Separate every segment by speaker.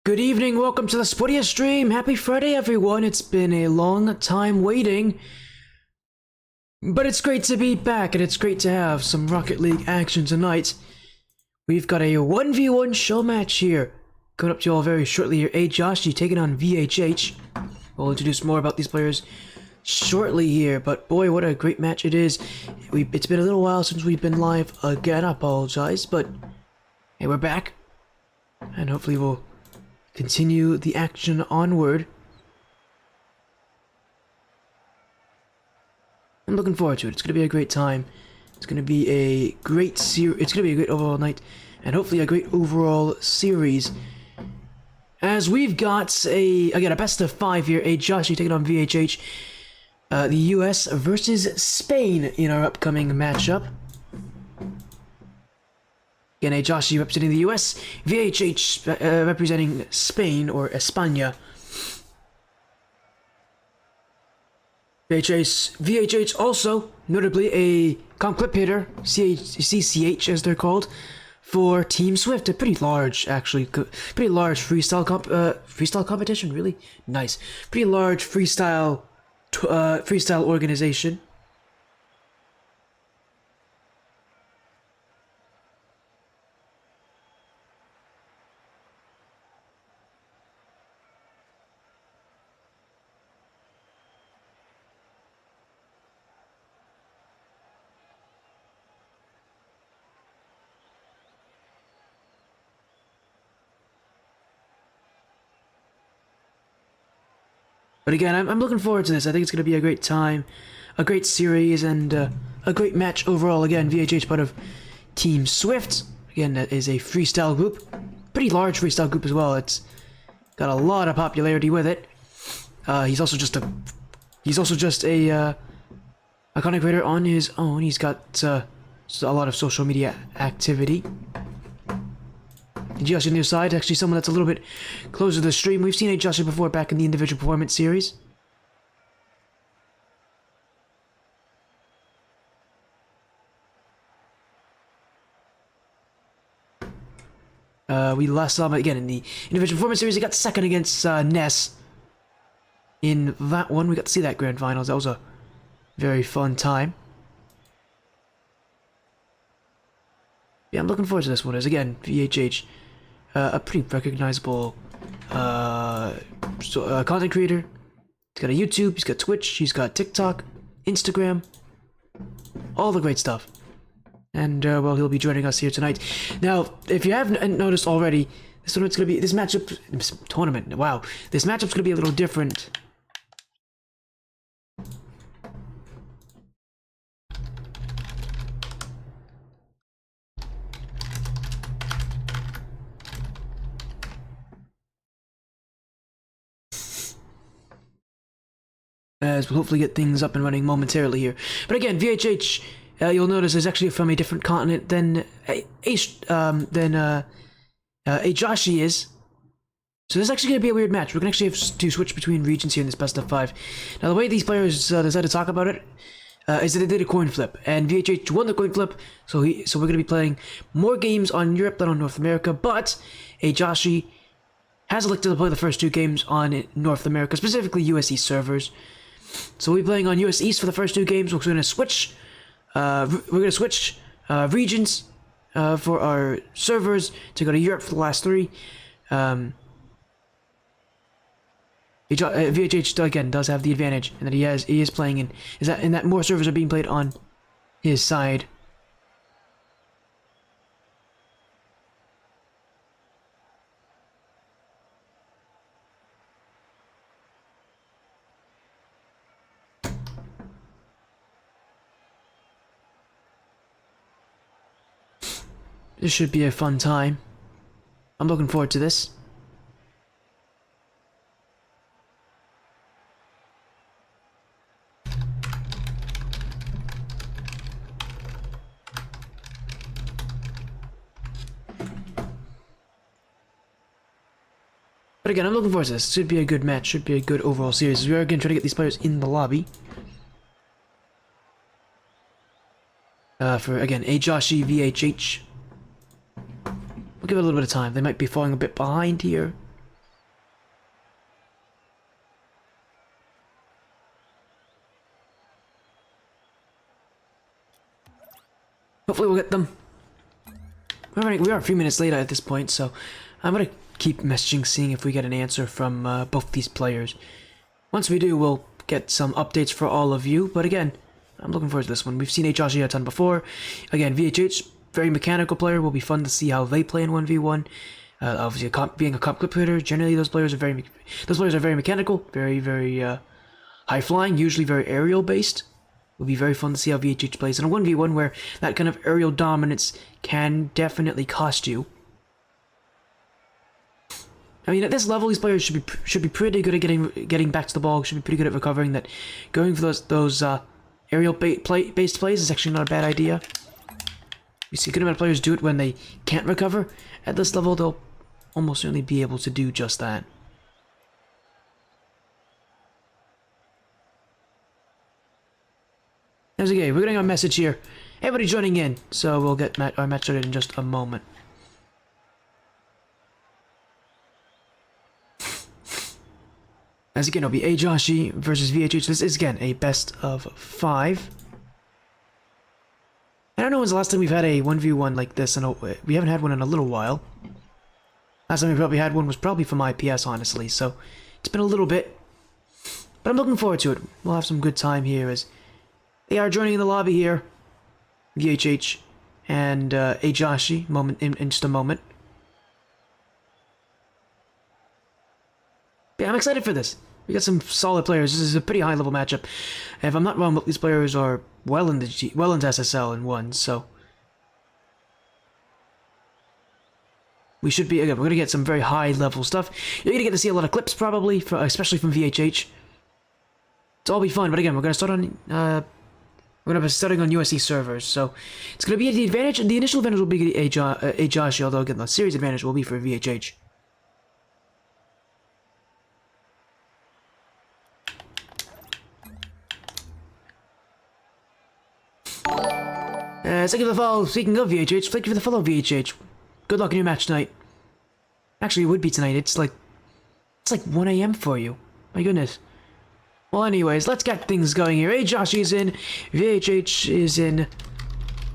Speaker 1: Good evening, welcome to the Sportiest stream. Happy Friday, everyone. It's been a long time waiting, but it's great to be back, and it's great to have some Rocket League action tonight. We've got a 1v1 show match here. Coming up to you all very shortly here. ayejoshy taking on VHH. We'll introduce more about these players shortly here, but boy, what a great match it is. It's been a little while since we've been live again. I apologize, but hey, we're back, and hopefully we'll continue the action onward. I'm looking forward to it. It's going to be a great time. It's going to be a great it's going to be a great overall night, and hopefully a great overall series. As we've got again a best of 5 here. ayejoshy taking on VHH. The US versus Spain in our upcoming matchup. Again, ayejoshy representing the US, VHH representing Spain, or España. VHH also, notably, a comp clip hitter, CCH as they're called, for Team Swift. A pretty large, actually, pretty large freestyle competition, really? Nice. Pretty large freestyle organization. But again, I'm looking forward to this. I think it's going to be a great time, a great series, and a great match overall. Again, VHH part of Team Swift. Again, that is a freestyle group. Pretty large freestyle group as well. It's got a lot of popularity with it. He's also just a content creator on his own. He's got a lot of social media activity. Just on the other side, actually someone that's a little bit closer to the stream. We've seen ayejoshy before back in the individual performance series. We last saw him again in the individual performance series. He got second against Ness. In that one, we got to see that grand finals. That was a very fun time. Yeah, I'm looking forward to this one. As again, VHH. A pretty recognizable content creator. He's got a YouTube, he's got Twitch, he's got TikTok, Instagram, all the great stuff. And well, he'll be joining us here tonight. Now, if you haven't noticed already, this matchup's gonna be a little different. As we'll hopefully get things up and running momentarily here. But again, VHH, you'll notice, is actually from a different continent than ayejoshy is. So this is actually going to be a weird match. We're going to actually have to switch between regions here in this best of 5. Now, the way these players decided to talk about it is that they did a coin flip, and VHH won the coin flip. So we're going to be playing more games on Europe than on North America. But ayejoshy has elected to play the first 2 games on North America, specifically US East servers. So we'll be playing on US East for the first 2 games. We're going to switch. Regions for our servers to go to Europe for the last 3. VHH again does have the advantage, and that he is playing in that more servers are being played on his side. This should be a fun time. I'm looking forward to this. But again, I'm looking forward to this. Should be a good match. Should be a good overall series. We are again trying to get these players in the lobby. For again, ayejoshy, VHH. We'll give it a little bit of time. They might be falling a bit behind here. Hopefully we'll get them. We are a few minutes late at this point, so I'm gonna keep messaging, seeing if we get an answer from both these players. Once we do, we'll get some updates for all of you, but again, I'm looking forward to this one. We've seen ayejoshy a ton before. Again, VHH, very mechanical player, will be fun to see how they play in 1v1. Obviously, being a comp clip hitter, generally those players are very mechanical, very high flying, usually very aerial based. It'll be very fun to see how VHH plays in a 1v1 where that kind of aerial dominance can definitely cost you. I mean, at this level, these players should be pretty good at getting back to the ball. Should be pretty good at recovering. That going for those aerial based plays is actually not a bad idea. You see a good amount of players do it when they can't recover. At this level, they'll almost certainly be able to do just that. There's a game. We're getting our message here. Everybody joining in, so we'll get our match started in just a moment. As again, it'll be ayejoshy versus VHH. This is again a best of 5. I don't know when's the last time we've had a 1v1 like this, and we haven't had one in a little while. Last time we probably had one was probably from IPS, honestly, so it's been a little bit. But I'm looking forward to it. We'll have some good time here as they are joining in the lobby here. VHH and ayejoshy in just a moment. Yeah, I'm excited for this. We got some solid players. This is a pretty high level matchup. And if I'm not wrong, these players are well into SSL in 1, so we should be, again, we're gonna get some very high level stuff. You're gonna get to see a lot of clips probably, especially from VHH. It's all be fun, but again, we're gonna start on we're gonna be starting on USC servers, so it's gonna be the advantage. The initial advantage will be ayejoshy, although again, the series advantage will be for VHH. Thank you for the follow. Speaking of VHH, thank you for the follow, VHH. Good luck in your match tonight. Actually, it would be tonight. It's like 1 AM for you. My goodness. Well, anyways, let's get things going here. ayejoshy is in, VHH is in,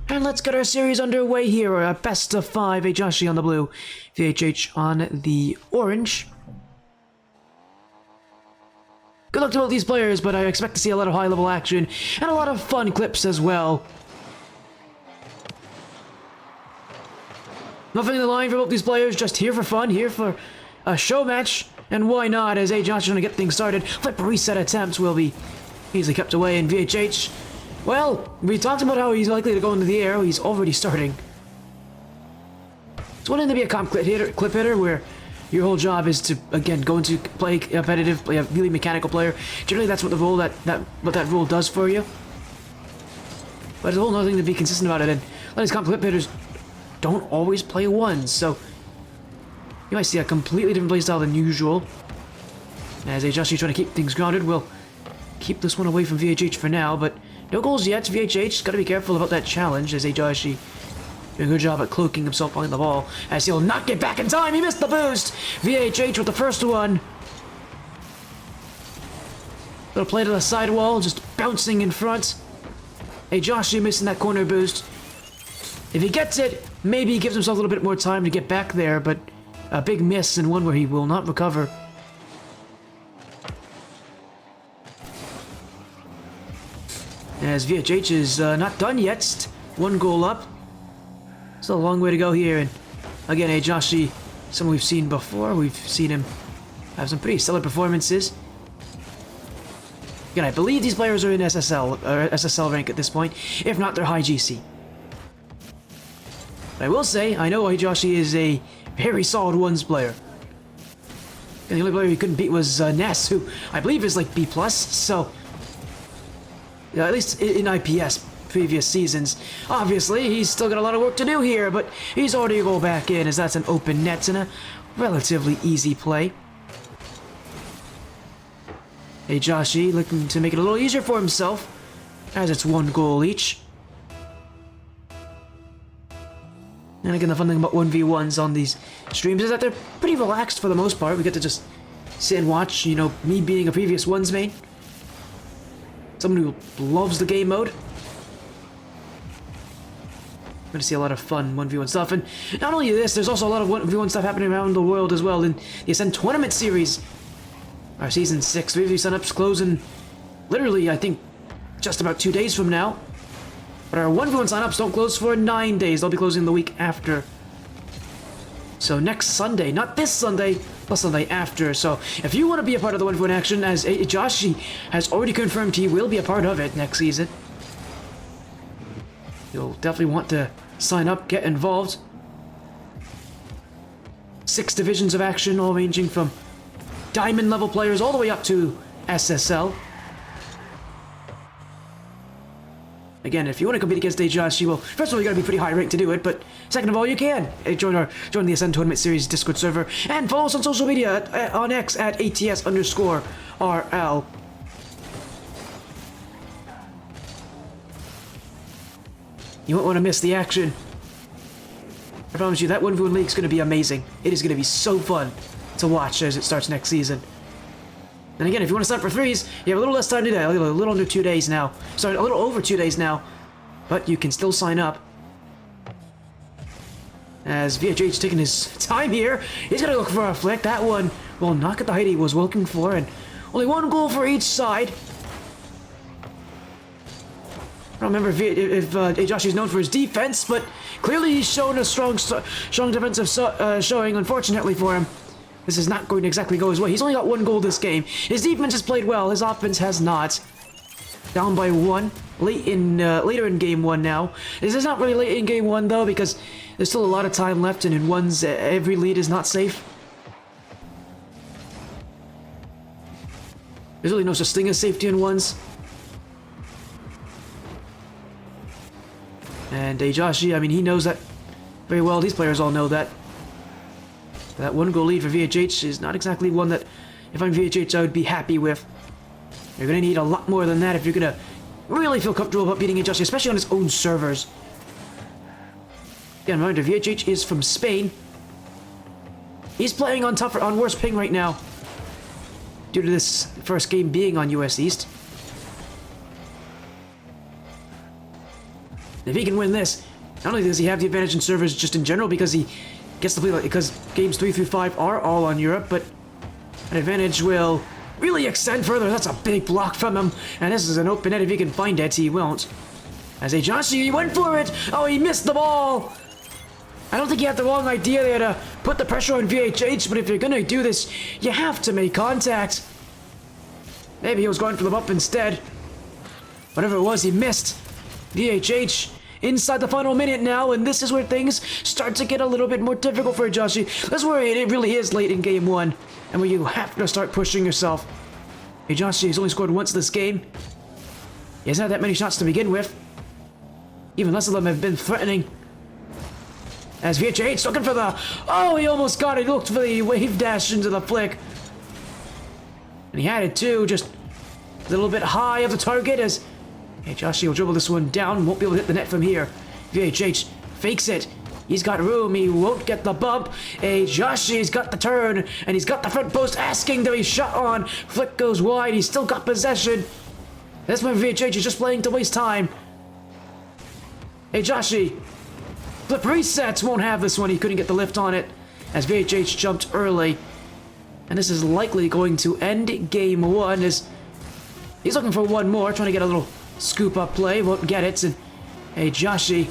Speaker 1: and let's get our series underway here. Our best of 5. ayejoshy on the blue, VHH on the orange. Good luck to both these players, but I expect to see a lot of high-level action and a lot of fun clips as well. Nothing in the line for both these players, just here for fun, here for a show match. And why not, as ayejoshy trying to get things started. Flip reset attempts will be easily kept away, and VHH, well, we talked about how he's likely to go into the air. He's already starting. It's wanting to be a clip hitter where your whole job is to, again, go into play competitive, play a really mechanical player. Generally, that's what the role what that role does for you. But it's a whole other thing to be consistent about it, and a lot of these clip hitters don't always play 1s, so you might see a completely different playstyle than usual. As ayejoshy trying to keep things grounded, we'll keep this one away from VHH for now, but no goals yet. VHH gotta be careful about that challenge, as ayejoshy doing a good job at cloaking himself behind the ball, as he'll not get back in time. He missed the boost. VHH with the first one. Little play to the sidewall, just bouncing in front. ayejoshy missing that corner boost. If he gets it, maybe he gives himself a little bit more time to get back there, but a big miss and one where he will not recover. As VHH is not done yet, 1 goal up. Still a long way to go here, and again, ayejoshy, someone we've seen before. We've seen him have some pretty stellar performances. Again, I believe these players are in SSL, or SSL rank at this point. If not, they're high GC. But I will say, I know ayejoshy is a very solid 1s player. And the only player he couldn't beat was Ness, who I believe is like B+, so yeah, at least in IPS previous seasons. Obviously, he's still got a lot of work to do here, but he's already go back in, as that's an open net and a relatively easy play. ayejoshy looking to make it a little easier for himself, as it's 1 goal each. And again, the fun thing about 1v1s on these streams is that they're pretty relaxed for the most part. We get to just sit and watch, you know, me being a previous 1s main. Someone who loves the game mode. I'm going to see a lot of fun 1v1 stuff. And not only this, there's also a lot of 1v1 stuff happening around the world as well in the Ascent Tournament Series. Our Season 6 3v signups closing literally, I think, just about 2 days from now. But our 1v1 signups don't close for 9 days. They'll be closing the week after. So next Sunday, not this Sunday, the Sunday after. So if you want to be a part of the 1v1 action, as ayejoshy has already confirmed he will be a part of it next season, you'll definitely want to sign up, get involved. 6 divisions of action, all ranging from diamond level players all the way up to SSL. Again, if you want to compete against ayejoshy, well, first of all, you got to be pretty high ranked to do it, but second of all, you can join the Ascent Tournament Series Discord server and follow us on social media on X at ATS_RL. You won't want to miss the action. I promise you, that 1v1 league is going to be amazing. It is going to be so fun to watch as it starts next season. And again, if you want to sign up for threes, you have a little less time to do that. A little under 2 days now. Sorry, a little over 2 days now. But you can still sign up. As VHH taking his time here, he's going to look for a flick. That one will not get the height he was looking for, and only 1 goal for each side. I don't remember if ayejoshy is known for his defense, but clearly he's shown a strong defensive showing, unfortunately for him. This is not going to exactly go his way. He's only got 1 goal this game. His defense has played well. His offense has not. Down by 1. Later in game 1 now. This is not really late in game 1 though, because there's still a lot of time left, and in ones, every lead is not safe. There's really no such thing as safety in ones. And ayejoshy, I mean, he knows that very well. These players all know that. That 1 goal lead for VHH is not exactly one that, if I'm VHH, I would be happy with. You're going to need a lot more than that if you're going to really feel comfortable about beating ayejoshy, especially on his own servers. Again, reminder, VHH is from Spain. He's playing on worse ping right now, due to this first game being on US East. If he can win this, not only does he have the advantage in servers just in general because he gets to play, because games 3 through 5 are all on Europe, but an advantage will really extend further. That's a big block from him, and this is an open net. If he can find it, he won't. As ayejoshy, he went for it. Oh, he missed the ball. I don't think he had the wrong idea there to put the pressure on VHH, but if you're gonna do this, you have to make contact. Maybe he was going for the bump instead. Whatever it was, he missed. VHH inside the final minute now, and this is where things start to get a little bit more difficult for ayejoshy. This is where it really is late in game 1, and where you have to start pushing yourself. ayejoshy has only scored once this game. He hasn't had that many shots to begin with. Even less of them have been threatening. As VHH looking for the... Oh, he almost got it. He looked for the wave dash into the flick. And he had it too, just a little bit high of the target as ayejoshy will dribble this one down. Won't be able to hit the net from here. VHH fakes it. He's got room. He won't get the bump. ayejoshy's got the turn, and he's got the front post asking to be shot on. Flick goes wide. He's still got possession. That's when VHH is just playing to waste time. ayejoshy. Flip resets, won't have this one. He couldn't get the lift on it as VHH jumped early. And this is likely going to end game 1 as he's looking for one more, trying to get a little scoop up play. Won't get it. And ayejoshy,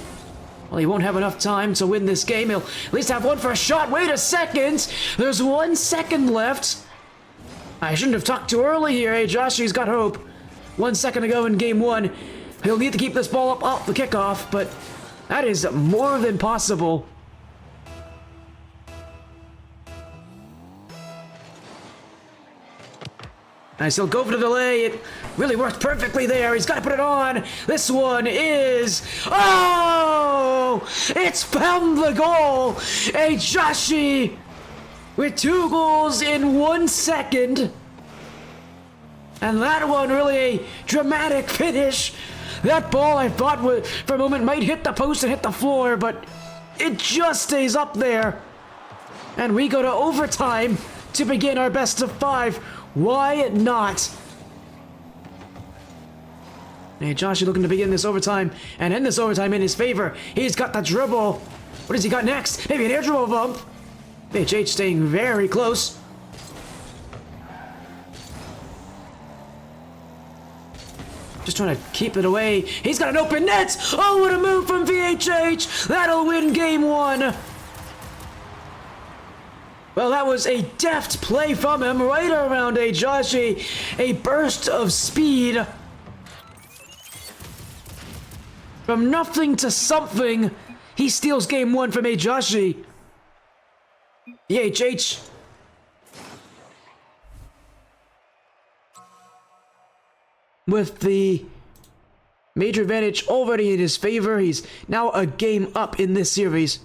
Speaker 1: well, he won't have enough time to win this game. He'll at least have one for a shot. Wait a second. There's 1 second left. I shouldn't have talked too early here. ayejoshy's got hope. 1 second to go in game 1. He'll need to keep this ball up off the kickoff, but that is more than possible. Nice, he'll go for the delay. It really worked perfectly there. He's got to put it on. This one is... Oh! It's found the goal! ayejoshy with 2 goals in 1 second. And that one really a dramatic finish. That ball, I thought, for a moment, might hit the post and hit the floor, but it just stays up there. And we go to overtime to begin our best of 5. Why not? Ayejoshy looking to begin this overtime and end this overtime in his favor. He's got the dribble. What has he got next? Maybe an air dribble bump. VHH staying very close. Just trying to keep it away. He's got an open net. Oh, what a move from VHH. That'll win game one. Well, that was a deft play from him right around ayejoshy. A burst of speed. From nothing to something, he steals game one from ayejoshy. VHH. With the major advantage already in his favor, he's now a game up in this series.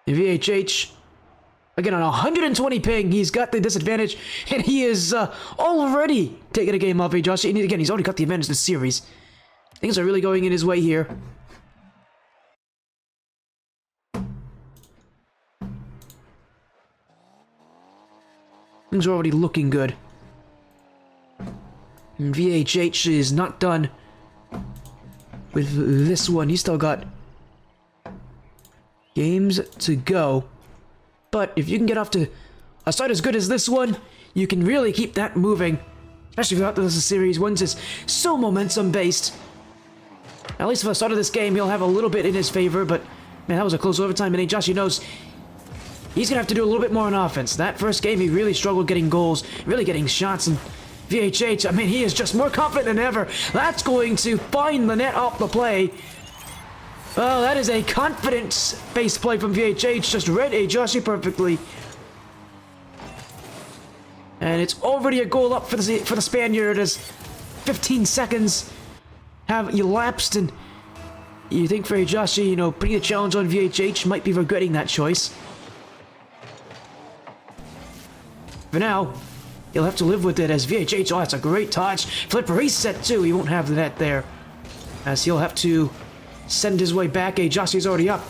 Speaker 1: VHH, again on 120 ping, he's got the disadvantage, and he is already taking a game off ayejoshy. And again, he's already got the advantage this series. Things are really going in his way here. Things are already looking good. And VHH is not done with this one. He's still got games to go. But if you can get off to a start as good as this one, you can really keep that moving. Especially throughout this series, once it's so momentum-based. At least for the start of this game, he'll have a little bit in his favor, but man, that was a close overtime, and ayejoshy knows he's gonna have to do a little bit more on offense. That first game, he really struggled getting goals, really getting shots, and VHH, I mean, he is just more confident than ever. That's going to find the net off the play. Well, that is a confidence-based play from VHH, just read ayejoshy perfectly. And it's already a goal up for the Spaniard as 15 seconds have elapsed, and you think for ayejoshy, you know, putting a challenge on VHH might be regretting that choice. For now, he'll have to live with it as VHH, oh, that's a great touch. Flip reset too, he won't have the net there. As he'll have to send his way back. ayejoshy's already up.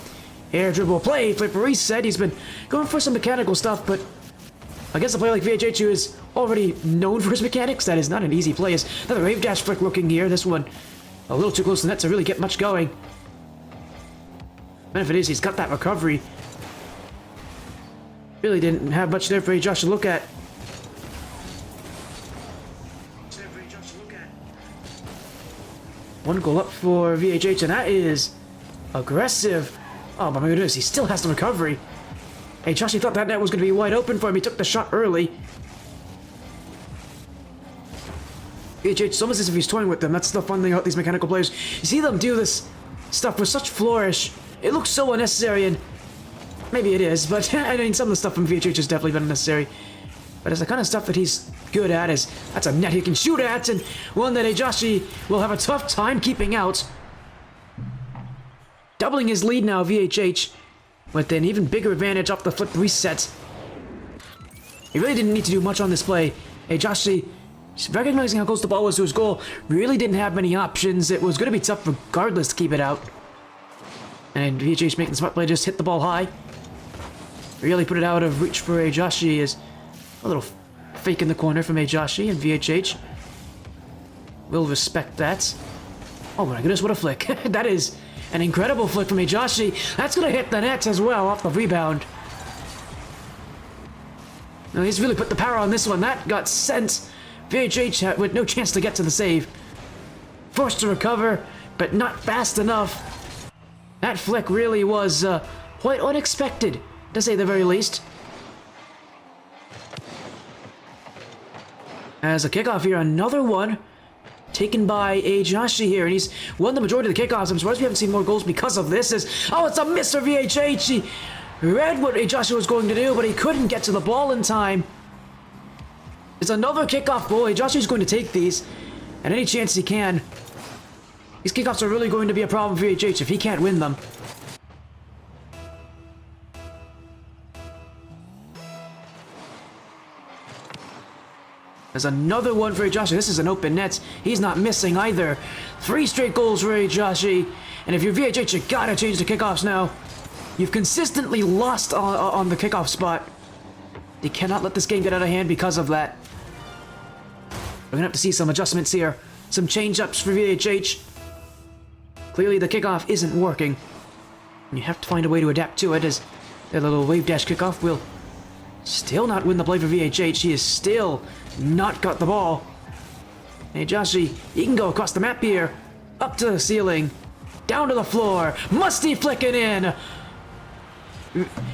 Speaker 1: Air dribble play, flip reset. He's been going for some mechanical stuff, but against a player like VHH who is already known for his mechanics, that is not an easy play. Is another wave dash flick looking here. This one a little too close to the net to really get much going. Benefit is he's got that recovery. Really didn't have much there for ayejoshy to look at. One goal up for VHH, and that is aggressive. Oh my goodness, he still has the recovery. ayejoshy thought that net was going to be wide open for him. He took the shot early. VHH, it's almost as if he's toying with them. That's the fun thing about these mechanical players. You see them do this stuff with such flourish. It looks so unnecessary, and maybe it is, but I mean, some of the stuff from VHH has definitely been unnecessary. But it's the kind of stuff that he's good at. That's a net he can shoot at, and one that ayejoshy will have a tough time keeping out. Doubling his lead now, VHH, with an even bigger advantage off the flip reset. He really didn't need to do much on this play. ayejoshy, recognizing how close the ball was to his goal, really didn't have many options. It was going to be tough regardless to keep it out. And VHH making the smart play, just hit the ball high. Really put it out of reach for ayejoshy. Is a little fake in the corner from ayejoshy, and VHH will respect that. Oh my goodness, what a flick. That is an incredible flick from ayejoshy. That's going to hit the net as well off the rebound. Now he's really put the power on this one. That got sent. VHH with no chance to get to the save. Forced to recover, but not fast enough. That flick really was quite unexpected, to say the very least. As a kickoff here, another one taken by ayejoshy here, and he's won the majority of the kickoffs. I'm surprised we haven't seen more goals because of this. Oh, it's a miss for VHH. He read what ayejoshy was going to do, but he couldn't get to the ball in time. It's another kickoff goal. ayejoshy's going to take these at any chance he can. These kickoffs are really going to be a problem for VHH if he can't win them. There's another one for ayejoshy. This is an open net. He's not missing either. 3 straight goals for ayejoshy. And if you're VHH, you gotta change the kickoffs now. You've consistently lost on the kickoff spot. You cannot let this game get out of hand because of that. We're gonna have to see some adjustments here. Some change-ups for VHH. Clearly the kickoff isn't working. And you have to find a way to adapt to it, as their little wave dash kickoff will still not win the play for VHH. He has still not got the ball. ayejoshy, he can go across the map here. Up to the ceiling. Down to the floor. Musty flicking in.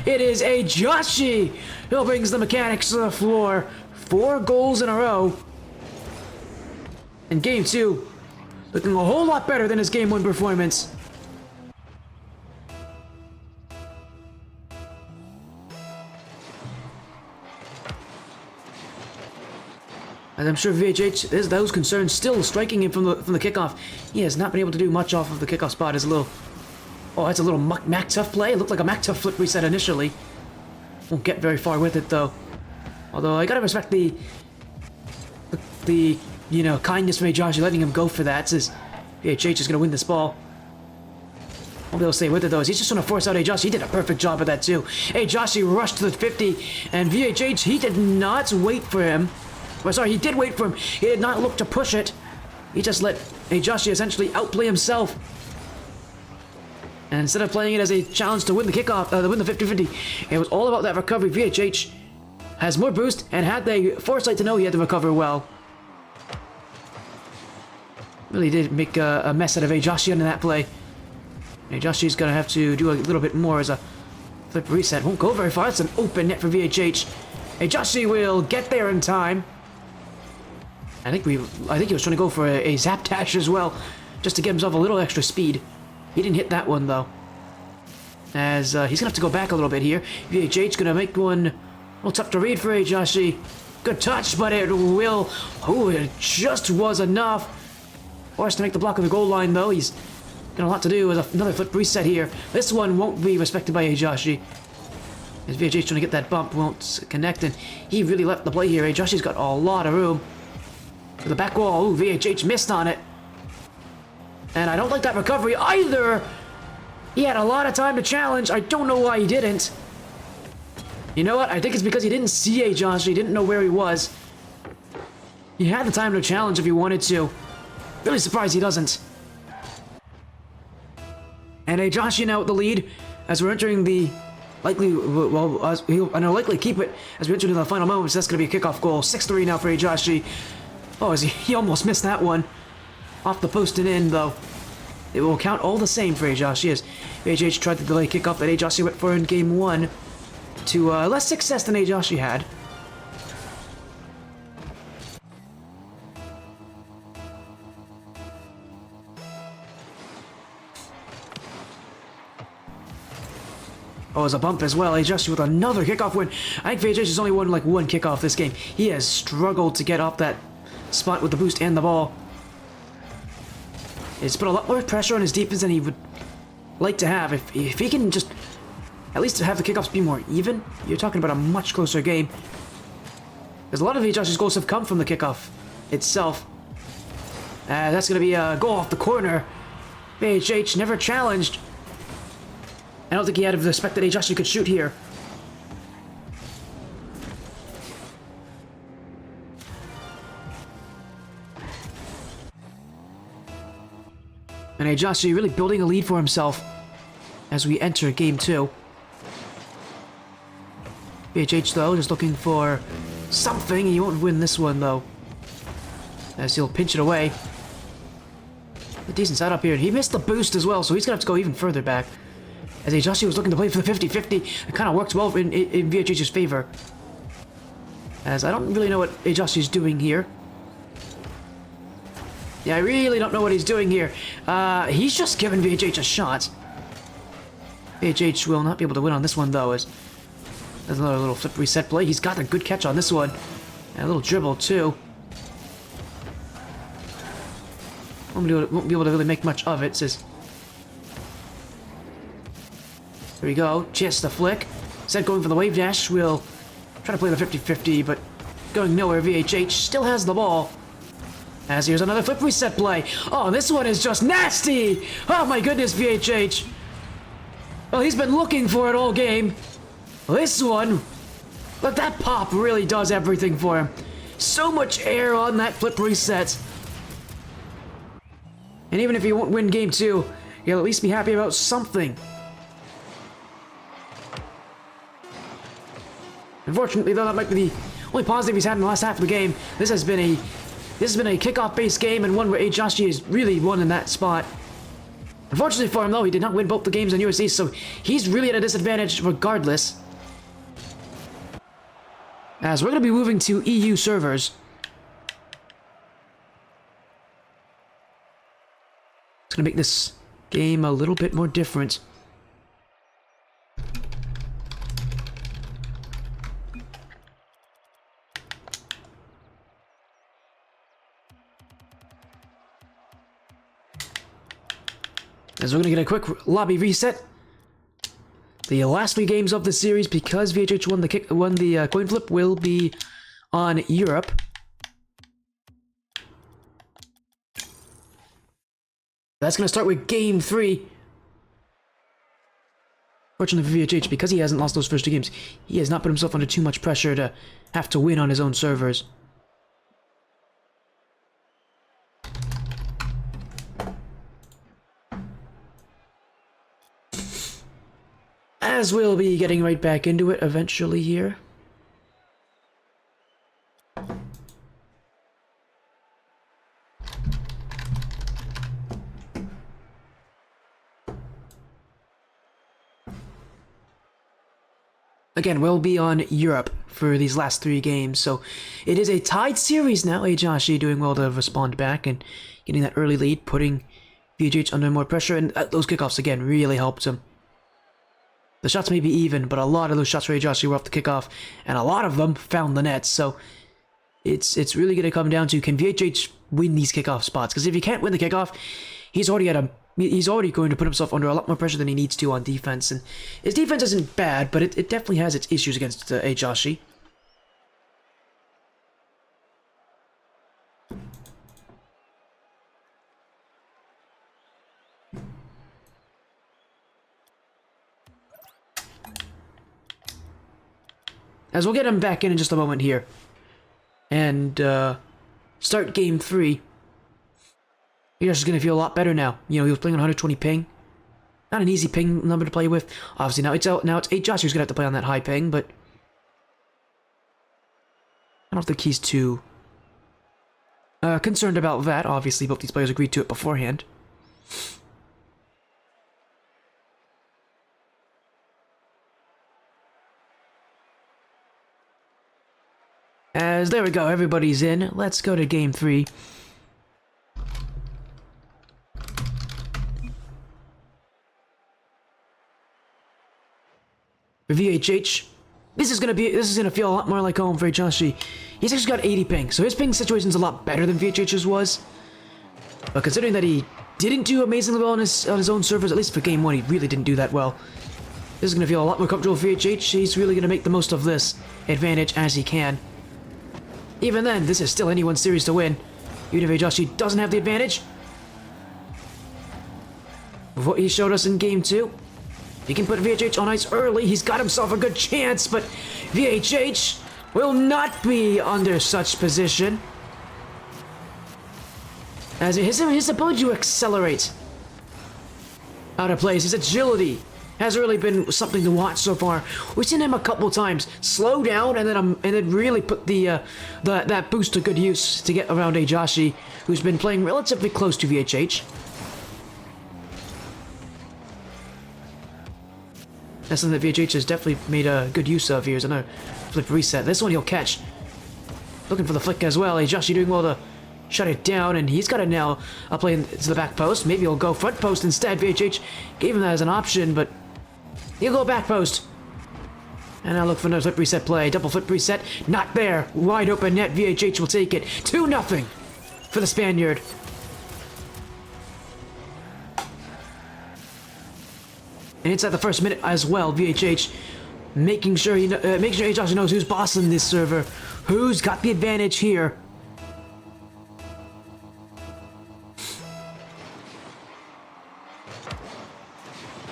Speaker 1: It is ayejoshy who brings the mechanics to the floor. 4 goals in a row. And game 2 looking a whole lot better than his game 1 performance. And I'm sure VHH, there's those concerns still striking him from the kickoff. He has not been able to do much off of the kickoff spot. As a little, oh, that's a little Mac Tough play. It looked like a Mac Tough flip reset initially. Won't get very far with it though. Although I gotta respect the you know, kindness from ayejoshy, letting him go for that. Says VHH is gonna win this ball. Won't be able to stay with it though. He's just trying to force out ayejoshy. He did a perfect job of that too. ayejoshy rushed to the 50, and VHH, he did not wait for him. Well, sorry, he did wait for him. He did not look to push it. He just let ayejoshy essentially outplay himself. And instead of playing it as a challenge to win the kickoff, to win the 50-50, it was all about that recovery. VHH has more boost and had the foresight to know he had to recover well. Really did make a mess out of ayejoshy in that play. ayejoshy's gonna have to do a little bit more as a flip reset. Won't go very far. It's an open net for VHH. ayejoshy will get there in time. I think he was trying to go for a zap dash as well, just to get himself a little extra speed. He didn't hit that one though. As he's gonna have to go back a little bit here. VHH gonna make one a little tough to read for ayejoshy. Good touch, but it will. Oh, it just was enough. Forced to make the block of the goal line though. He's got a lot to do with another flip reset here. This one won't be respected by ayejoshy. As VHH trying to get that bump, won't connect, and he really left the play here. ayejoshy's got a lot of room. To the back wall. Ooh, VHH missed on it. And I don't like that recovery either. He had a lot of time to challenge. I don't know why he didn't. You know what? I think it's because he didn't see ayejoshy. He didn't know where he was. He had the time to challenge if he wanted to. Really surprised he doesn't. And ayejoshy now with the lead as we're entering the likely, well, and he'll likely keep it as we enter into the final moments. That's going to be a kickoff goal. 6-3 now for ayejoshy. Oh, he almost missed that one. Off the post and in, though. It will count all the same for ayejoshy as VHH tried to delay kickoff that ayejoshy went for in game 1 to less success than ayejoshy had. Oh, there's a bump as well. ayejoshy with another kickoff win. I think VHH has only won like 1 kickoff this game. He has struggled to get off that spot with the boost and the ball. It's put a lot more pressure on his defense than he would like to have. If he can just at least have the kickoffs be more even, you're talking about a much closer game. Because a lot of ayejoshy's goals have come from the kickoff itself. That's going to be a goal off the corner. VHH never challenged. I don't think he had the respect that ayejoshy could shoot here. And ayejoshy really building a lead for himself as we enter game 2. VHH though, just looking for something. He won't win this one though, as he'll pinch it away. A decent setup here. He missed the boost as well, so he's gonna have to go even further back. As ayejoshy was looking to play for the 50-50, it kind of works well in VHH's favor. As I don't really know what ayejoshy's doing here. Yeah, I really don't know what he's doing here. He's just giving VHH a shot. VHH will not be able to win on this one, though, as there's another little flip reset play. He's got a good catch on this one. And a little dribble, too. Won't be able to really make much of it, says... There we go. Just the flick. Instead going for the wave dash, we'll try to play the 50-50, but going nowhere. VHH still has the ball. As here's another flip reset play. Oh, this one is just nasty! Oh my goodness, VHH! Well, he's been looking for it all game. This one, but that pop really does everything for him. So much air on that flip reset. And even if he won't win game 2, he'll at least be happy about something. Unfortunately, though, that might be the only positive he's had in the last half of the game. This has been a kickoff-based game, and one where ayejoshy has really won in that spot. Unfortunately for him, though, he did not win both the games on USC, so he's really at a disadvantage regardless. As we're going to be moving to EU servers. It's going to make this game a little bit more different. As we're going to get a quick lobby reset. The last 3 games of the series, because VHH won the coin flip, will be on Europe. That's going to start with game 3. Fortunately for VHH, because he hasn't lost those first 2 games, he has not put himself under too much pressure to have to win on his own servers. As we'll be getting right back into it eventually here. Again, we'll be on Europe for these last 3 games, so it is a tied series now. ayejoshy doing well to respond back and getting that early lead, putting VHH under more pressure, and those kickoffs again really helped him. The shots may be even, but a lot of those shots for ayejoshy were off the kickoff, and a lot of them found the net, so it's really going to come down to, can VHH win these kickoff spots? Because if he can't win the kickoff, he's already going to put himself under a lot more pressure than he needs to on defense, and his defense isn't bad, but it definitely has its issues against ayejoshy. As we'll get him back in just a moment here. And, start game 3. You're just gonna feel a lot better now. You know, he was playing on 120 ping. Not an easy ping number to play with. Obviously, now it's ayejoshy who's gonna have to play on that high ping, but I don't think he's too concerned about that. Obviously, both these players agreed to it beforehand. As there we go, everybody's in. Let's go to game 3. For VHH, this is gonna feel a lot more like home for ayejoshy. He's actually got 80 ping, so his ping situation's a lot better than VHH's was. But considering that he didn't do amazingly well on his own servers, at least for game 1, he really didn't do that well. This is gonna feel a lot more comfortable for VHH. He's really gonna make the most of this advantage as he can. Even then, this is still anyone's series to win. Even if ayejoshy doesn't have the advantage. With what he showed us in game 2, he can put VHH on ice early. He's got himself a good chance, but VHH will not be under such position. As his ability to accelerate out of place, his agility has really been something to watch so far. We've seen him a couple times slow down and then really put that boost to good use to get around ayejoshy, who's been playing relatively close to VHH. That's something that VHH has definitely made a good use of. Here's another flip reset. This one he'll catch. Looking for the flick as well. ayejoshy doing well to shut it down, and he's got it now. I'll play to the back post. Maybe he'll go front post instead. VHH gave him that as an option, but he'll go back post. And I'll look for another flip reset play. Double flip reset. Not there. Wide open net. VHH will take it. 2-0 for the Spaniard. And inside the first minute as well, VHH making sure ayejoshy knows who's bossing this server, who's got the advantage here.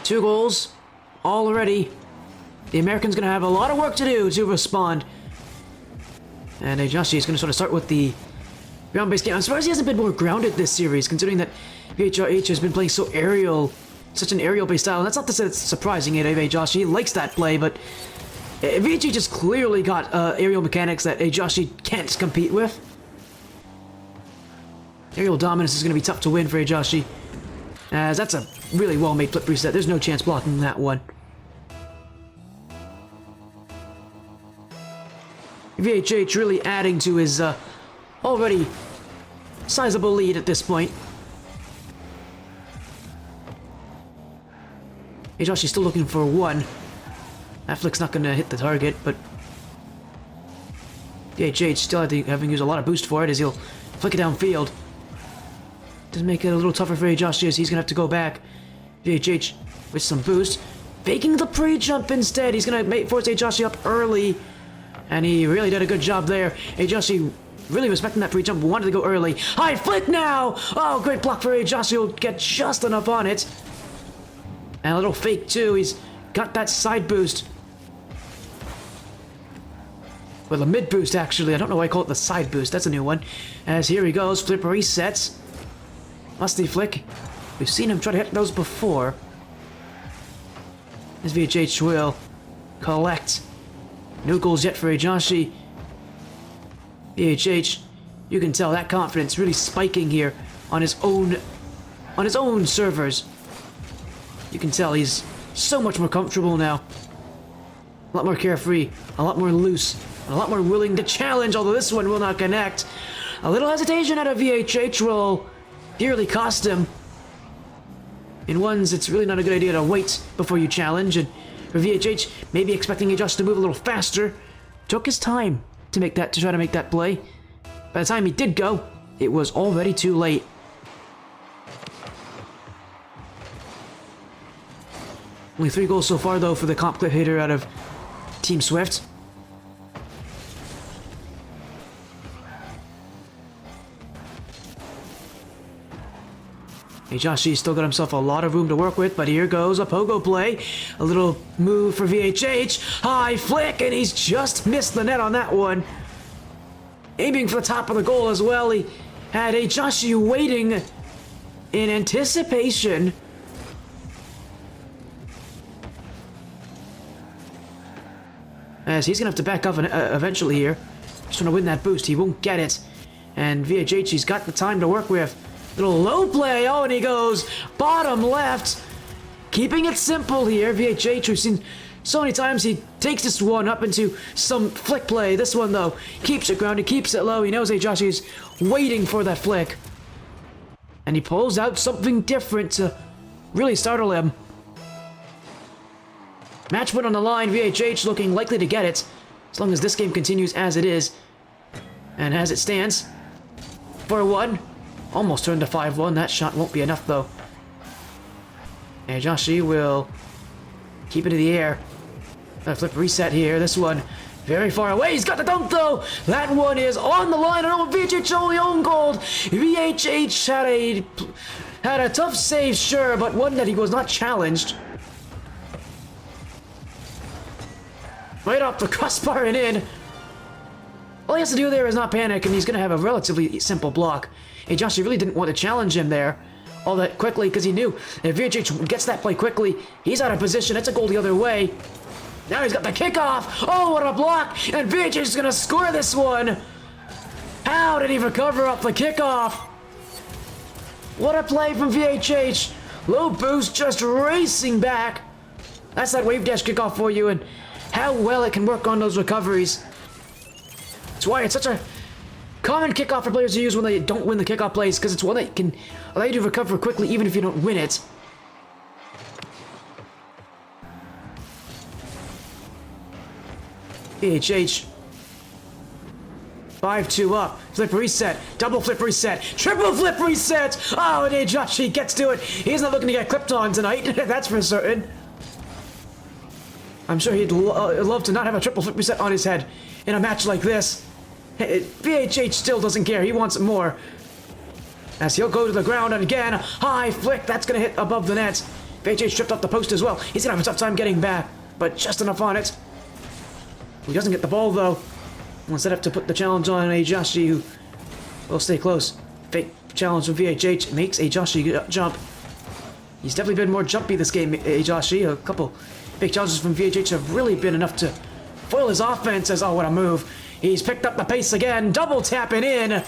Speaker 1: Two goals already. The American's gonna have a lot of work to do to respond. And ayejoshy is gonna sort of start with the ground-based game. I'm surprised he hasn't been more grounded this series, considering that VHH has been playing so aerial, such an aerial-based style. And that's not to say it's surprising it, ayejoshy. He likes that play, but VHH just clearly got aerial mechanics that ayejoshy can't compete with. Aerial dominance is going to be tough to win for ayejoshy, as that's a really well-made flip reset. There's no chance blocking that one. VHH really adding to his already sizable lead at this point. ayejoshy's still looking for one. That flick's not going to hit the target, but VHH still having used a lot of boost for it as he'll flick it downfield. Does make it a little tougher for ayejoshy as he's going to have to go back. VHH with some boost. Faking the pre-jump instead. He's going to force ayejoshy up early. And he really did a good job there. ayejoshy really respecting that pre-jump, wanted to go early. High flick now! Oh, great block for ayejoshy. He'll get just enough on it. And a little fake too. He's got that side boost. Well, a mid boost actually. I don't know why I call it the side boost. That's a new one. As here he goes. Flip resets. Musty flick. We've seen him try to hit those before. As VHH will collect. No goals yet for ayejoshy. VHH, you can tell that confidence really spiking here on his own servers. You can tell he's so much more comfortable now. A lot more carefree, a lot more loose, and a lot more willing to challenge, although this one will not connect. A little hesitation out of VHH will dearly cost him. In ones, it's really not a good idea to wait before you challenge, and for VHH, maybe expecting ayejoshy to move a little faster, took his time to try to make that play. By the time he did go, it was already too late. Only 3 goals so far though for the comp clip hitter out of Team Swift. ayejoshy's still got himself a lot of room to work with, but here goes a pogo play. A little move for VHH. High flick, and he's just missed the net on that one. Aiming for the top of the goal as well. He had ayejoshy waiting in anticipation. As he's going to have to back up eventually here. Just trying to win that boost. He won't get it. And VHH, he's got the time to work with. Little low play. Oh, and he goes bottom left. Keeping it simple here. VHH, we've seen so many times he takes this one up into some flick play. This one, though, keeps it grounded, keeps it low. He knows ayejoshy is waiting for that flick. And he pulls out something different to really startle him. Match point on the line. VHH looking likely to get it, as long as this game continues as it is. And as it stands, 4-1. Almost turned to 5-1. That shot won't be enough, though. ayejoshy will keep it in the air. Flip reset here. This one very far away. He's got the dunk, though. That one is on the line. Oh, VHH only own goal. VHH had a tough save, sure, but one that he was not challenged. Right off the crossbar and in. All he has to do there is not panic, and he's going to have a relatively simple block. ayejoshy really didn't want to challenge him there all that quickly, because he knew if VHH gets that play quickly, he's out of position. It's a goal the other way. Now he's got the kickoff. Oh, what a block! And VHH is going to score this one. How did he recover off the kickoff? What a play from VHH. Low boost, just racing back. That's that wave dash kickoff for you, and how well it can work on those recoveries. That's why it's such a common kickoff for players to use when they don't win the kickoff plays, because it's one that can allow you to recover quickly even if you don't win it. VHH 5-2 up. Flip reset. Double flip reset. Triple flip reset. Oh, and ayejoshy gets to it. He's not looking to get clipped on tonight. That's for certain. I'm sure he'd love to not have a triple flip reset on his head in a match like this. VHH still doesn't care. He wants more. As he'll go to the ground, and again, high flick. That's going to hit above the net. VHH tripped off the post as well. He's going to have a tough time getting back, but just enough on it. He doesn't get the ball, though. We'll set up to put the challenge on ayejoshy, who will stay close. Fake challenge from VHH makes ayejoshy jump. He's definitely been more jumpy this game, ayejoshy. A couple big challenges from VHH have really been enough to foil his offense. As, oh, what a move. He's picked up the pace again, double tapping in.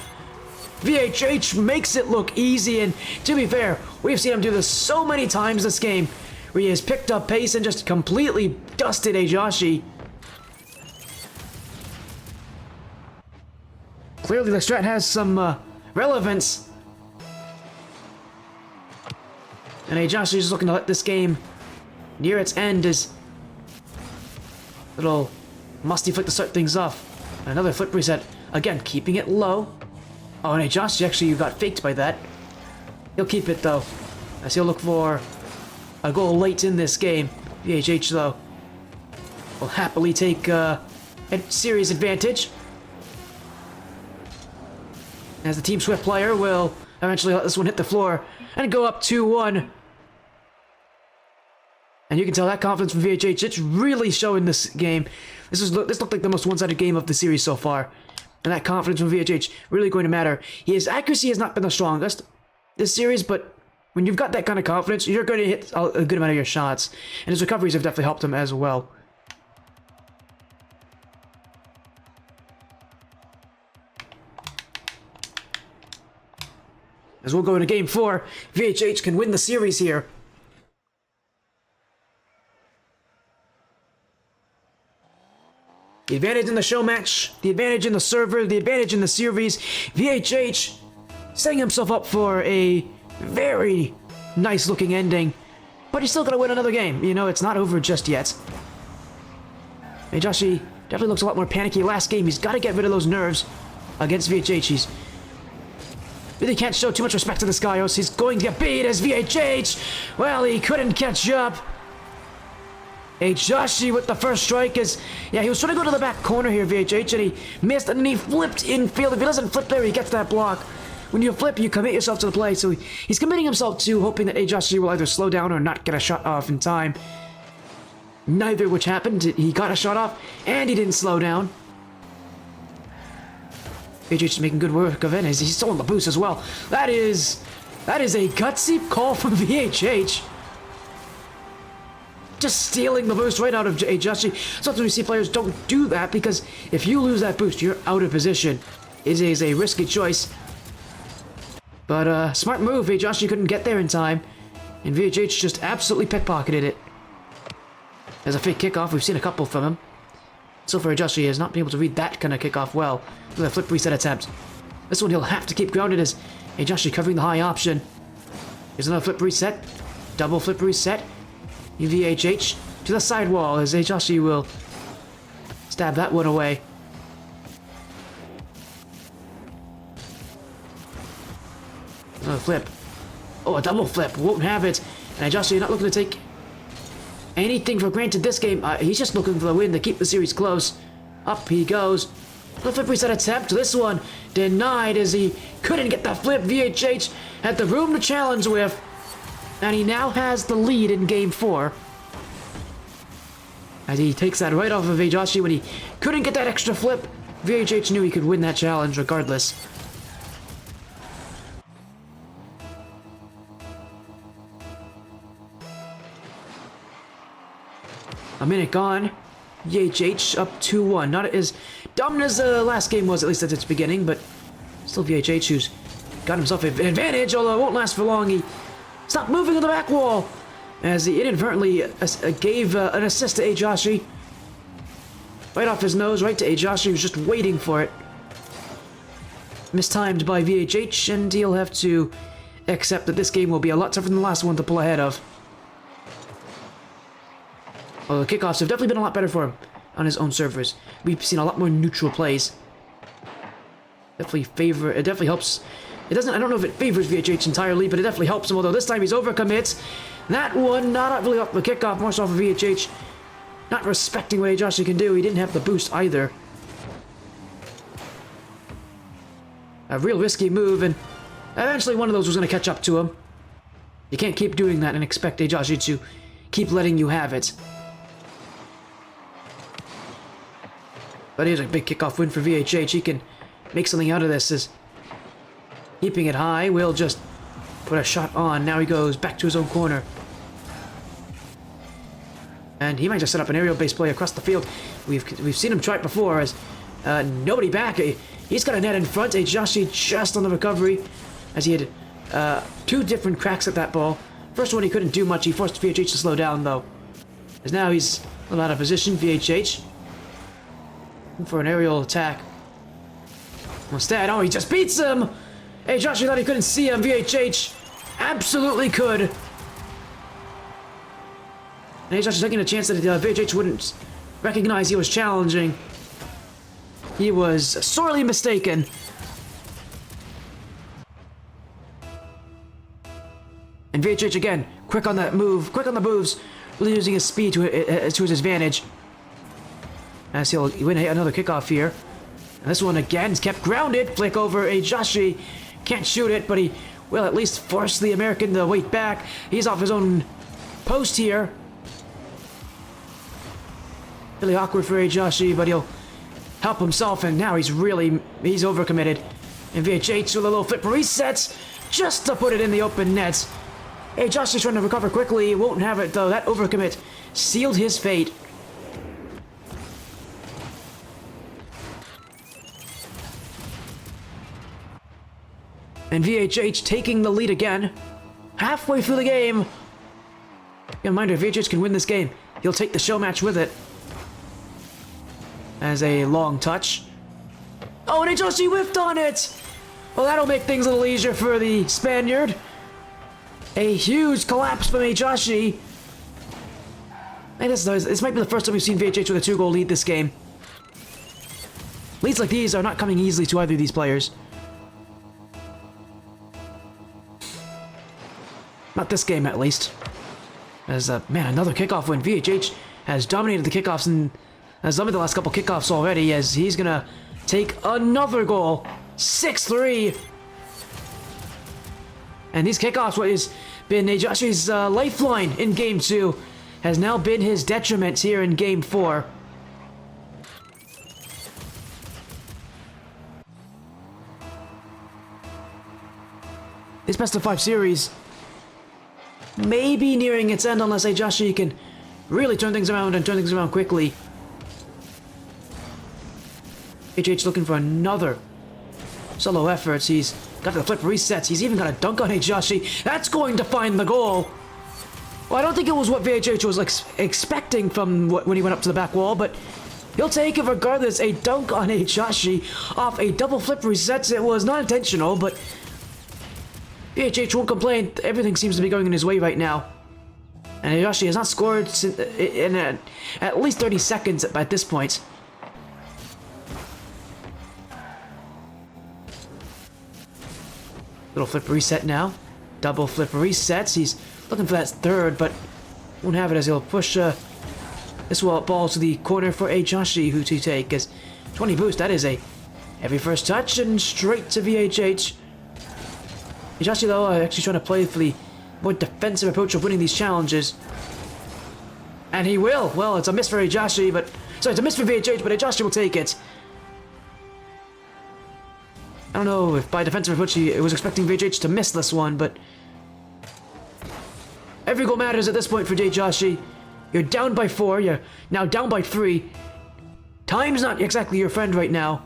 Speaker 1: VHH makes it look easy, and to be fair, we've seen him do this so many times this game, where he has picked up pace and just completely dusted ayejoshy. Clearly the strat has some relevance. And ayejoshy is looking to let this game near its end as little musty flick to start things off. Another flip reset, again keeping it low. Oh, and ayejoshy actually got faked by that. He'll keep it though, as he'll look for a goal late in this game. VHH though will happily take a series advantage, as the Team Swift player will eventually let this one hit the floor and go up 2-1. And you can tell that confidence from VHH, it's really showing this game. This looked like the most one-sided game of the series so far. And that confidence from VHH really going to matter. His accuracy has not been the strongest this series, but when you've got that kind of confidence, you're going to hit a good amount of your shots. And his recoveries have definitely helped him as well. As we'll go into Game 4, VHH can win the series here. The advantage in the show match, the advantage in the server, the advantage in the series. VHH setting himself up for a very nice looking ending, but he's still gonna win another game. You know, it's not over just yet. ayejoshy definitely looks a lot more panicky last game. He's got to get rid of those nerves against VHH. He's really can't show too much respect to this guy, else he's going to get beat as VHH. Well, he couldn't catch up. ayejoshy with the first strike is, yeah, he was trying to go to the back corner here, VHH, and he missed, and then he flipped infield. If he doesn't flip there, he gets that block. When you flip, you commit yourself to the play, so he's committing himself to hoping that ayejoshy will either slow down or not get a shot off in time. Neither which happened. He got a shot off, and he didn't slow down. VHH is making good work of it, as he's still on the boost as well. That is a gutsy call from VHH. Just stealing the boost right out of ayejoshy. Sometimes we see players don't do that, because if you lose that boost, you're out of position. It is a risky choice. But smart move. ayejoshy couldn't get there in time, and VHH just absolutely pickpocketed it. There's a fake kickoff. We've seen a couple from him. So far, ayejoshy has not been able to read that kind of kickoff well. With a flip reset attempt. This one he'll have to keep grounded as ayejoshy covering the high option. Here's another flip reset. Double flip reset. VHH to the sidewall as ayejoshy will stab that one away. Another flip. Oh, a double flip. Won't have it. And ayejoshy not looking to take anything for granted this game. He's just looking for the win to keep the series close. Up he goes. The flip reset attempt. This one denied as he couldn't get the flip. VHH had the room to challenge with. And he now has the lead in Game 4. As he takes that right off of ayejoshy when he couldn't get that extra flip. VHH knew he could win that challenge regardless. A minute gone. VHH up 2-1. Not as dominant as the last game was, at least at its beginning, but still VHH who's got himself an advantage, although it won't last for long. He stopped moving on the back wall as he inadvertently gave an assist to ayejoshy. Right off his nose, right to ayejoshy, who's just waiting for it. Mistimed by VHH, and he'll have to accept that this game will be a lot tougher than the last one to pull ahead of. Well, the kickoffs have definitely been a lot better for him on his own servers. We've seen a lot more neutral plays. It definitely helps. I don't know if it favors VHH entirely, but it definitely helps him, although this time he's overcommits. That one, not really off the kickoff, more so off of VHH. Not respecting what ayejoshy can do. He didn't have the boost either. A real risky move, and eventually one of those was going to catch up to him. You can't keep doing that and expect ayejoshy to keep letting you have it. But here's a big kickoff win for VHH. He can make something out of this. Is keeping it high. Will just put a shot on. Now he goes back to his own corner. And he might just set up an aerial-based play across the field. We've seen him try it before as nobody back. He's got a net in front. ayejoshy just on the recovery as he had two different cracks at that ball. First one he couldn't do much. He forced VHH to slow down though. As now he's a little out of position. VHH for an aerial attack. Instead, oh, he just beats him! ayejoshy thought he couldn't see him. VHH absolutely could. And ayejoshy taking a chance that VHH wouldn't recognize he was challenging. He was sorely mistaken. And VHH again, quick on that move, quick on the moves, really using his speed to his advantage. As he'll win another kickoff here. And this one again is kept grounded. Flick over ayejoshy. Can't shoot it, but he will at least force the American to wait back. He's off his own post here. Really awkward for ayejoshy, but he'll help himself, and now he's overcommitted. And VHH with a little flip resets just to put it in the open net. ayejoshy's trying to recover quickly. He won't have it though. That overcommit sealed his fate. And VHH taking the lead again. Halfway through the game. Reminder, if VHH can win this game, he'll take the show match with it. As a long touch. Oh, and ayejoshy whiffed on it! Well, that'll make things a little easier for the Spaniard. A huge collapse from ayejoshy. This might be the first time we've seen VHH with a 2-goal lead this game. Leads like these are not coming easily to either of these players. Not this game, at least. As, man, another kickoff win. VHH has dominated the kickoffs and has dominated the last couple kickoffs already, as he's gonna take another goal. 6-3. And these kickoffs, what has been ayejoshy's lifeline in Game 2, has now been his detriment here in Game 4. This best-of-5 series may be nearing its end unless ayejoshy can really turn things around and turn things around quickly. VHH looking for another solo effort. He's got the flip resets. He's even got a dunk on ayejoshy. That's going to find the goal. Well, I don't think it was what VHH was expecting from when he went up to the back wall, but he'll take it regardless. A dunk on ayejoshy off a double flip resets. It was not intentional, but VHH won't complain. Everything seems to be going in his way right now. And ayejoshy has not scored in at least 30 seconds at this point. Little flip reset now. Double flip resets. He's looking for that third, but won't have it as he'll push this ball to the corner for ayejoshy, who to take as 20 boost. That is a heavy first touch and straight to VHH. ayejoshy, though, actually trying to play for the more defensive approach of winning these challenges. And he will. Well, it's a miss for ayejoshy, but... Sorry, it's a miss for VHH, but ayejoshy will take it. I don't know if by defensive approach he was expecting VHH to miss this one, but... Every goal matters at this point for ayejoshy. You're down by 4, you're now down by 3. Time's not exactly your friend right now.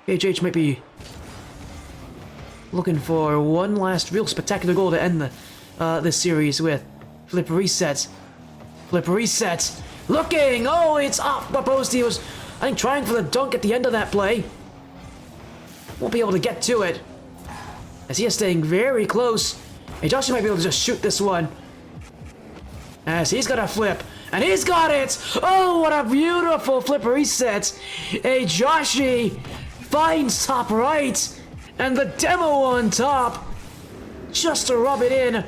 Speaker 1: VHH might be looking for one last real spectacular goal to end this series with. Flip resets. Flip resets. Looking! Oh, it's off the post. He was, I think, trying for the dunk at the end of that play. Won't be able to get to it, as he is staying very close. ayejoshy might be able to just shoot this one, as he's got a flip. And he's got it! Oh, what a beautiful flip reset! ayejoshy finds top right, and the demo on top. just to rub it in.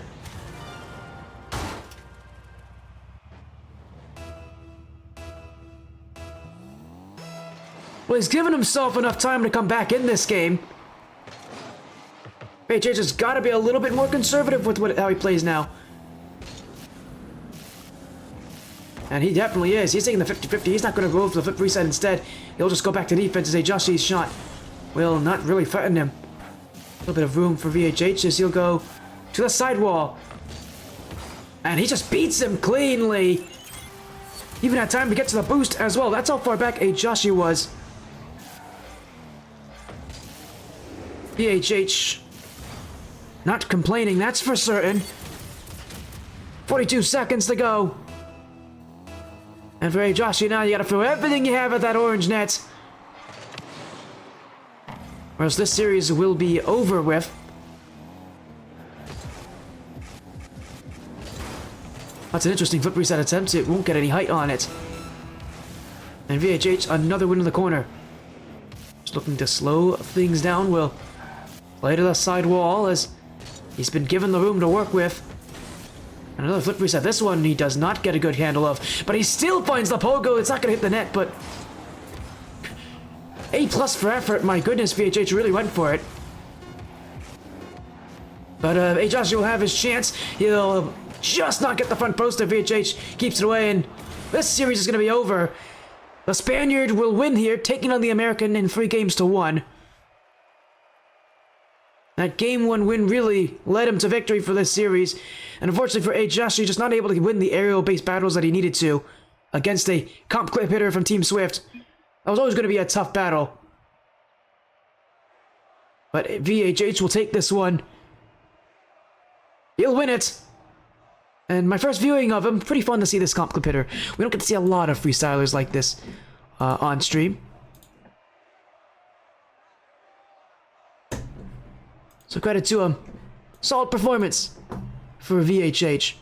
Speaker 1: Well, he's given himself enough time to come back in this game. VHH has got to be a little bit more conservative with how he plays now. And he definitely is. He's taking the 50-50. He's not going to go for the flip reset instead. He'll just go back to defense as ayejoshy's shot will not really threaten him. A little bit of room for VHH as he'll go to the sidewall. And he just beats him cleanly. Even had time to get to the boost as well. That's how far back ayejoshy was. VHH not complaining, that's for certain. 42 seconds to go. And for ayejoshy now, you gotta throw everything you have at that orange net. Or else this series will be over with. That's an interesting flip reset attempt. It won't get any height on it. And VHH, another win in the corner. Just looking to slow things down. Will play to the side wall as he's been given the room to work with. Another flip reset. This one he does not get a good handle of, but he still finds the pogo. It's not going to hit the net, but A+ for effort. My goodness, VHH really went for it. But ayejoshy will have his chance. He'll just not get the front post if VHH keeps it away, and this series is going to be over. The Spaniard will win here, taking on the American in 3-1. That game 1 win really led him to victory for this series, and unfortunately for ayejoshy, just not able to win the aerial-based battles that he needed to against a comp clip hitter from Team Swift. That was always going to be a tough battle. But VHH will take this one. He'll win it. And my first viewing of him, pretty fun to see this comp clip hitter. We don't get to see a lot of freestylers like this on stream. So credit to him. Solid performance for VHH.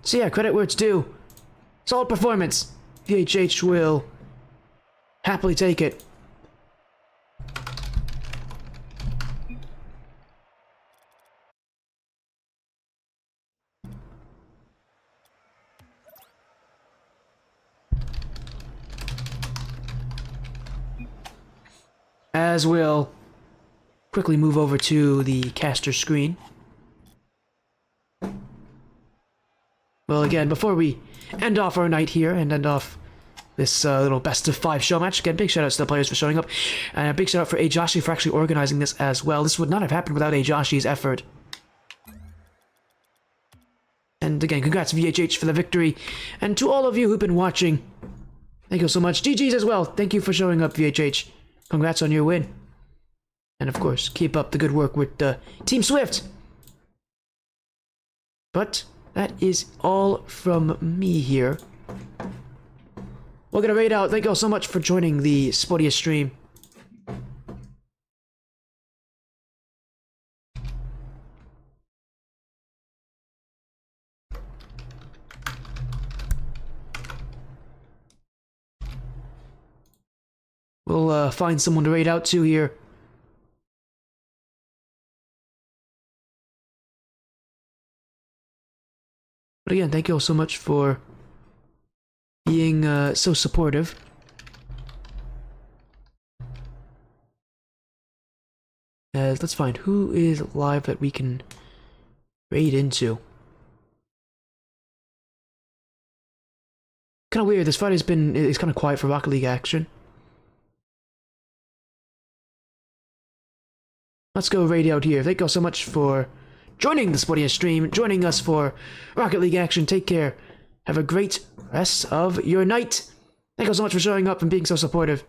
Speaker 1: So yeah, credit where it's due. Solid performance. VHH will happily take it. As we'll quickly move over to the caster screen. Well, again, before we end off our night here and end off this little best of 5 show match, again, big shout outs to the players for showing up, and a big shout out for ayejoshy for actually organizing this as well. This would not have happened without ayejoshy's effort. And again, congrats VHH for the victory, and to all of you who've been watching, thank you so much. GG's as well. Thank you for showing up, VHH. Congrats on your win. And of course, keep up the good work with Team Swift. But that is all from me here. We're gonna raid out. Thank you all so much for joining the Spodia stream. We'll find someone to raid out to here. But again, thank you all so much for being so supportive. Let's find who is live that we can raid into. Kind of weird. This Friday's it's kind of quiet for Rocket League action. Let's go raid out here. Thank you all so much for joining the Spodia stream, joining us for Rocket League action. Take care. Have a great rest of your night. Thank you all so much for showing up and being so supportive.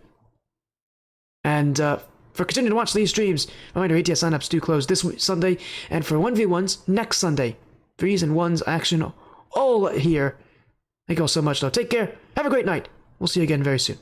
Speaker 1: And for continuing to watch these streams, reminder, ATS signups do close this Sunday, and for 1v1s next Sunday. 3s and 1s action all here. Thank you all so much, though. Take care. Have a great night. We'll see you again very soon.